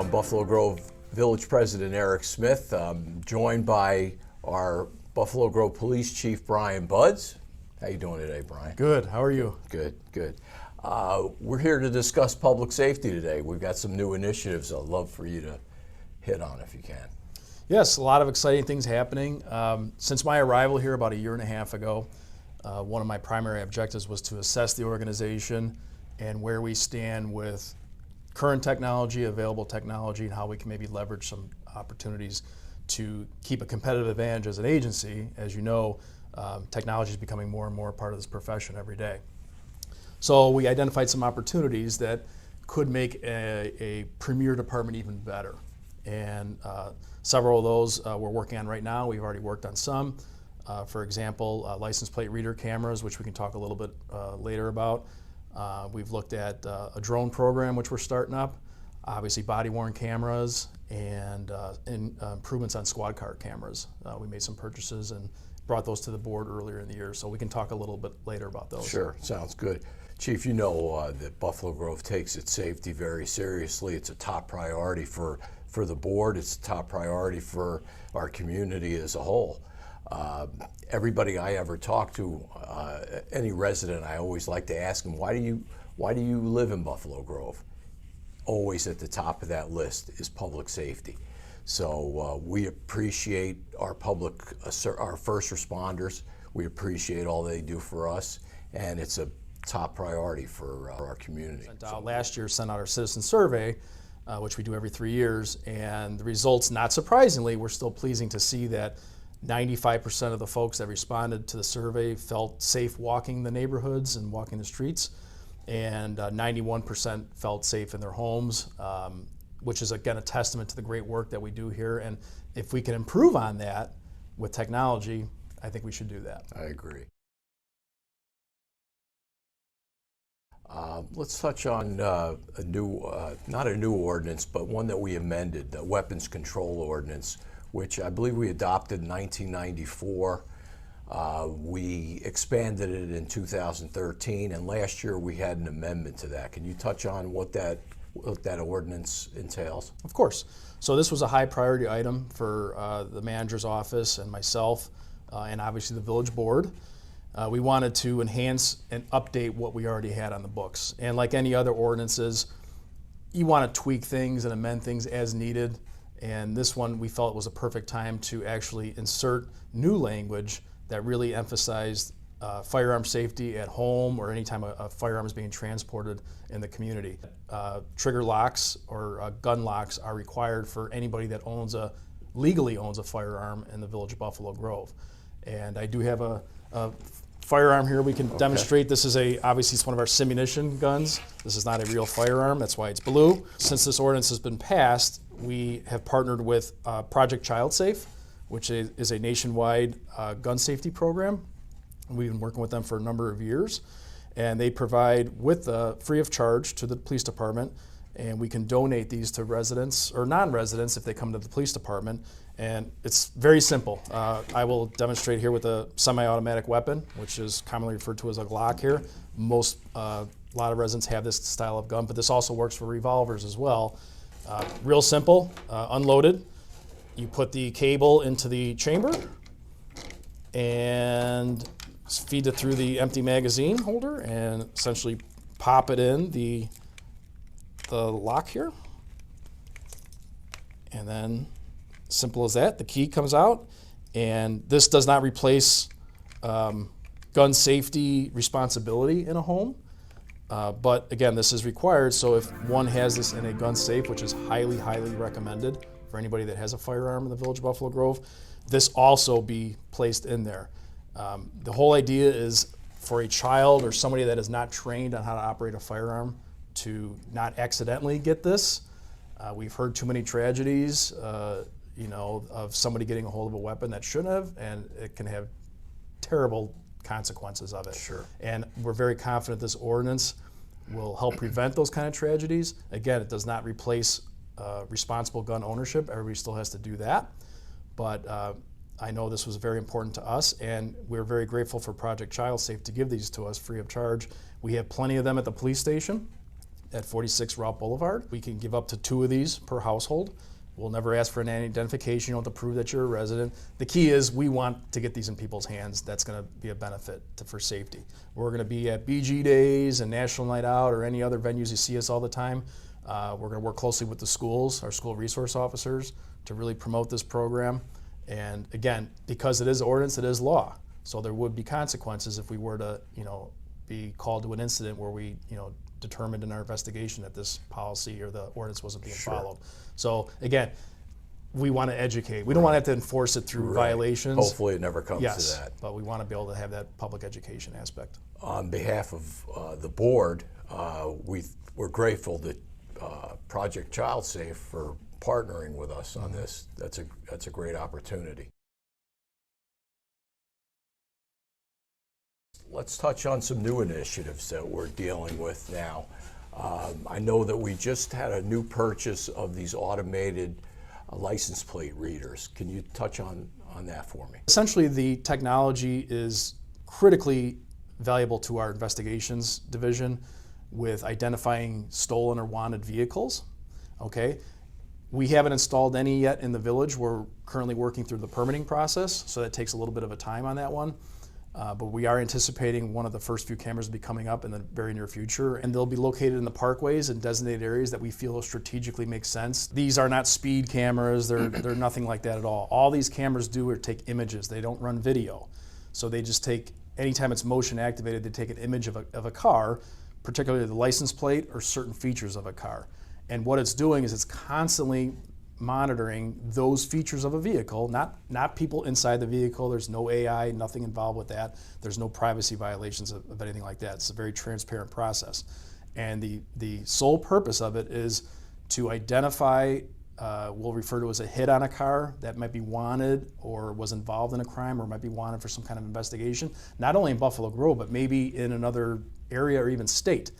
I'm Buffalo Grove Village President Eric Smith. I'm joined by our Buffalo Grove Police Chief Brian Buds. How you doing today, Brian? Good. How are you? Good, good. We're here to discuss public safety today. We've got some new initiatives I'd love for you to hit on if you can. Yes, a lot of exciting things happening. Since my arrival here about a year and a half ago, one of my primary objectives was to assess the organization and where we stand with current technology, available technology, and how we can maybe leverage some opportunities to keep a competitive advantage as an agency. As you know, technology is becoming more and more a part of this profession every day. So we identified some opportunities that could make a premier department even better. And several of those we're working on right now. We've already worked on some. For example, license plate reader cameras, which we can talk a little bit later about. We've looked at a drone program, which we're starting up, obviously body-worn cameras, and improvements on squad car cameras. We made some purchases and brought those to the board earlier in the year, so we can talk a little bit later about those. Sure, sounds good. Chief, you know that Buffalo Grove takes its safety very seriously. It's a top priority for the board. It's a top priority for our community as a whole. Everybody I ever talk to, any resident, I always like to ask them, why do you live in Buffalo Grove? Always at the top of that list is public safety. So we appreciate our our first responders. We appreciate all they do for us, and it's a top priority for our community. Last year, sent out our citizen survey, which we do every 3 years, and the results, not surprisingly, were still pleasing to see that 95% of the folks that responded to the survey felt safe walking the neighborhoods and walking the streets, and 91% felt safe in their homes, which is again a testament to the great work that we do here. And if we can improve on that with technology, I think we should do that. I agree. Let's touch on a new, not a new ordinance, but one that we amended, the Weapons Control Ordinance, which I believe we adopted in 1994. We expanded it in 2013, and last year we had an amendment to that. Can you touch on what that ordinance entails? Of course. So this was a high priority item for the manager's office and myself, and obviously the village board. We wanted to enhance and update what we already had on the books. And like any other ordinances, you want to tweak things and amend things as needed. And this one, we felt was a perfect time to actually insert new language that really emphasized firearm safety at home or anytime a firearm is being transported in the community. Trigger locks or gun locks are required for anybody that legally owns a firearm in the village of Buffalo Grove. And I do have a firearm here we can demonstrate. This is obviously it's one of our simunition guns. This is not a real firearm, that's why it's blue. Since this ordinance has been passed, we have partnered with Project Child Safe, which is a nationwide gun safety program. We've been working with them for a number of years, and they provide free of charge to the police department, and we can donate these to residents or non-residents if they come to the police department. And it's very simple. I will demonstrate here with a semi-automatic weapon, which is commonly referred to as a Glock here. A lot of residents have this style of gun, but this also works for revolvers as well. Real simple, unloaded. You put the cable into the chamber and feed it through the empty magazine holder and essentially pop it in the lock here. And then, simple as that, the key comes out. And this does not replace gun safety responsibility in a home. But again, this is required, so if one has this in a gun safe, which is highly, highly recommended for anybody that has a firearm in the village of Buffalo Grove, this also be placed in there. The whole idea is for a child or somebody that is not trained on how to operate a firearm to not accidentally get this. We've heard too many tragedies, of somebody getting a hold of a weapon that shouldn't have, and it can have terrible consequences of it. Sure. And we're very confident this ordinance will help prevent those kind of tragedies. Again, it does not replace responsible gun ownership. Everybody still has to do that. But I know this was very important to us, and we're very grateful for Project Child Safe to give these to us free of charge. We have plenty of them at the police station, at 46 Route Boulevard. We can give up to 2 of these per household. We'll never ask for an identification. You don't have to prove that you're a resident. The key is we want to get these in people's hands. That's going to be a benefit for safety. We're going to be at BG Days and National Night Out or any other venues you see us all the time. We're going to work closely with the schools, our school resource officers, to really promote this program. And again, because it is ordinance, it is law. So there would be consequences if we were to, be called to an incident where we, determined in our investigation that this policy or the ordinance wasn't being followed. So again, we want to educate. We don't want to have to enforce it through violations. Hopefully it never comes Yes, to that. but we want to be able to have that public education aspect. On behalf of the board, we're grateful that Project Child Safe for partnering with us on this. That's a great opportunity. Let's touch on some new initiatives that we're dealing with now. I know that we just had a new purchase of these automated license plate readers. Can you touch on that for me? Essentially, the technology is critically valuable to our investigations division with identifying stolen or wanted vehicles. Okay, we haven't installed any yet in the village. We're currently working through the permitting process, so that takes a little bit of a time on that one. But we are anticipating one of the first few cameras will be coming up in the very near future, and they'll be located in the parkways and designated areas that we feel strategically make sense. These are not speed cameras, they're nothing like that at all. All these cameras do are take images, they don't run video. So they just take, anytime it's motion activated, they take an image of a car, particularly the license plate or certain features of a car. And what it's doing is it's constantly monitoring those features of a vehicle, not people inside the vehicle. There's no AI, nothing involved with that. There's no privacy violations of anything like that. It's a very transparent process. And the sole purpose of it is to identify, we'll refer to as a hit on a car that might be wanted or was involved in a crime or might be wanted for some kind of investigation, not only in Buffalo Grove, but maybe in another area or even state.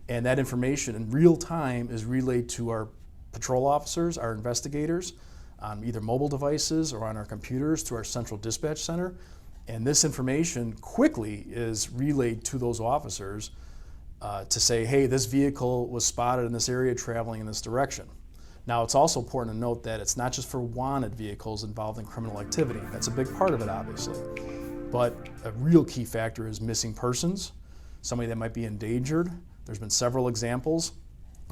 And that information in real time is relayed to our patrol officers, our investigators, on either mobile devices or on our computers through our central dispatch center. And this information quickly is relayed to those officers to say, hey, this vehicle was spotted in this area traveling in this direction. Now, it's also important to note that it's not just for wanted vehicles involved in criminal activity. That's a big part of it, obviously. But a real key factor is missing persons, somebody that might be endangered. There's been several examples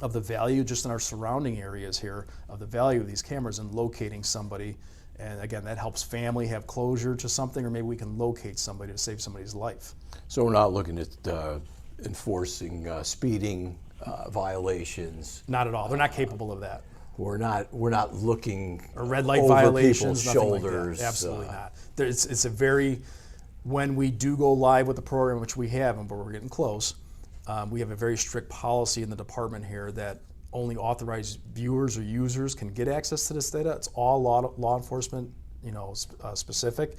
of the value just in our surrounding areas here, of the value of these cameras in locating somebody. And again, that helps family have closure to something, or maybe we can locate somebody to save somebody's life. So we're not looking at enforcing speeding violations. Not at all. They're not capable of that. We're not looking Or red light over violations, people's nothing shoulders. like that. Absolutely not. It's a very, when we do go live with the program, which we haven't, but we're getting close, we have a very strict policy in the department here that only authorized viewers or users can get access to this data. It's all law enforcement, specific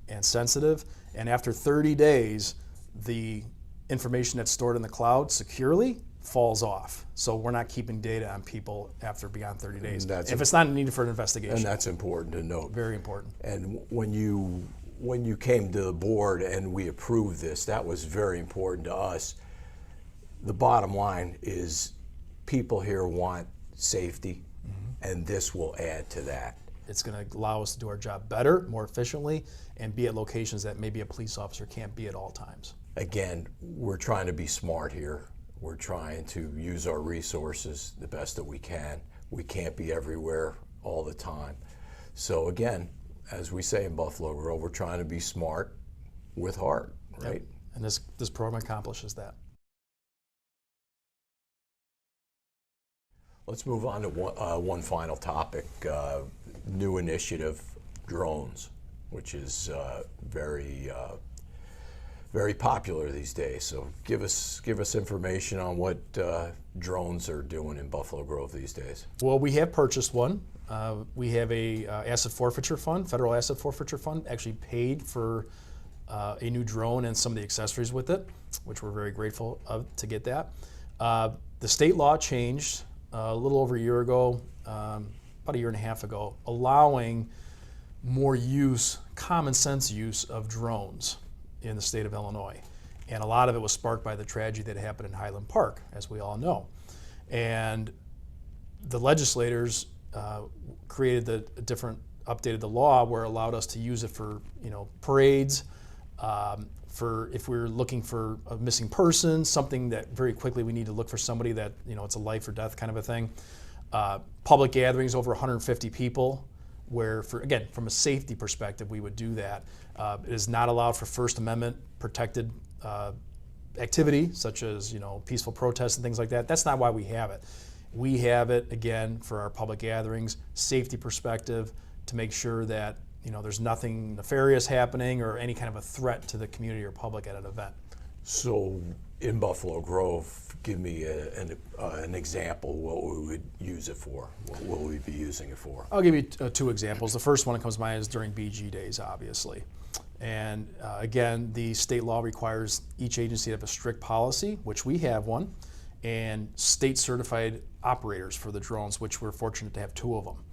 and sensitive. And after 30 days, the information that's stored in the cloud securely falls off. So we're not keeping data on people after beyond 30 days. If it's not needed for an investigation. And that's important to note. Very important. And when you came to the board and we approved this, that was very important to us. The bottom line is people here want safety, and this will add to that. It's going to allow us to do our job better, more efficiently, and be at locations that maybe a police officer can't be at all times. Again, we're trying to be smart here. We're trying to use our resources the best that we can. We can't be everywhere all the time. So again, as we say in Buffalo Grove, we're trying to be smart with heart, right? Yep. And this program accomplishes that. Let's move on to one final topic, new initiative, drones, which is very popular these days. So give us information on what drones are doing in Buffalo Grove these days. Well, we have purchased one. We have a asset forfeiture fund, federal asset forfeiture fund, actually paid for a new drone and some of the accessories with it, which we're very grateful to get that. The state law changed a little over a year ago, about a year and a half ago, allowing more use, common sense use of drones in the state of Illinois. And a lot of it was sparked by the tragedy that happened in Highland Park, as we all know. And the legislators created updated the law where it allowed us to use it for, parades, for if we're looking for a missing person, something that very quickly we need to look for somebody that, it's a life or death kind of a thing. Public gatherings over 150 people, where, again, from a safety perspective, we would do that. It is not allowed for First Amendment protected activity, such as peaceful protests and things like that. That's not why we have it. We have it, again, for our public gatherings, safety perspective, to make sure that there's nothing nefarious happening or any kind of a threat to the community or public at an event. So in Buffalo Grove, give me an example what we would use it for. What will we be using it for? I'll give you two examples. The first one that comes to mind is during BG days, obviously. And again, the state law requires each agency to have a strict policy, which we have one, and state certified operators for the drones, which we're fortunate to have 2 of them.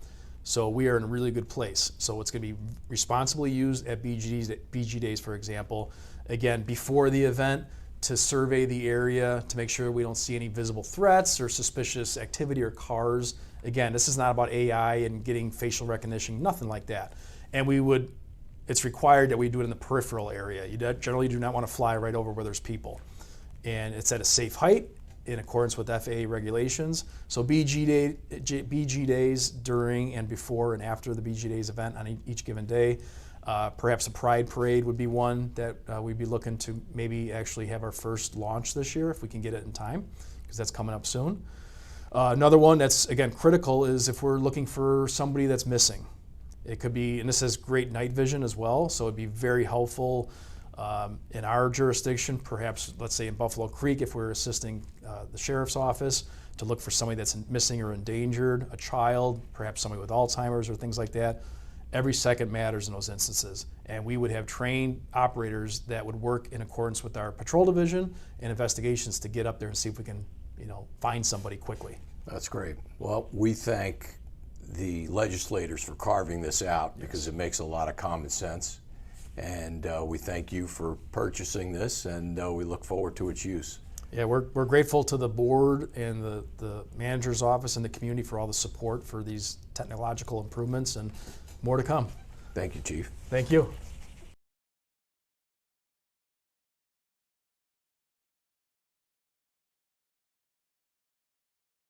So we are in a really good place. So it's going to be responsibly used at BG days, for example. Again, before the event, to survey the area to make sure we don't see any visible threats or suspicious activity or cars. Again, this is not about AI and getting facial recognition, nothing like that. And it's required that we do it in the peripheral area. You generally do not want to fly right over where there's people. And it's at a safe height in accordance with FAA regulations. So BG days during and before and after the BG days event on each given day. Perhaps a Pride Parade would be one that we'd be looking to maybe actually have our first launch this year if we can get it in time, because that's coming up soon. Another one that's, again, critical is if we're looking for somebody that's missing. It could be, and this has great night vision as well, so it'd be very helpful in our jurisdiction, perhaps, let's say in Buffalo Creek, if we're assisting the sheriff's office to look for somebody that's missing or endangered, a child, perhaps somebody with Alzheimer's or things like that. Every second matters in those instances. And we would have trained operators that would work in accordance with our patrol division and investigations to get up there and see if we can, find somebody quickly. That's great. Well, we thank the legislators for carving this out because it makes a lot of common sense. And we thank you for purchasing this, and we look forward to its use. Yeah, we're grateful to the board and the manager's office and the community for all the support for these technological improvements, and more to come. Thank you, Chief. Thank you.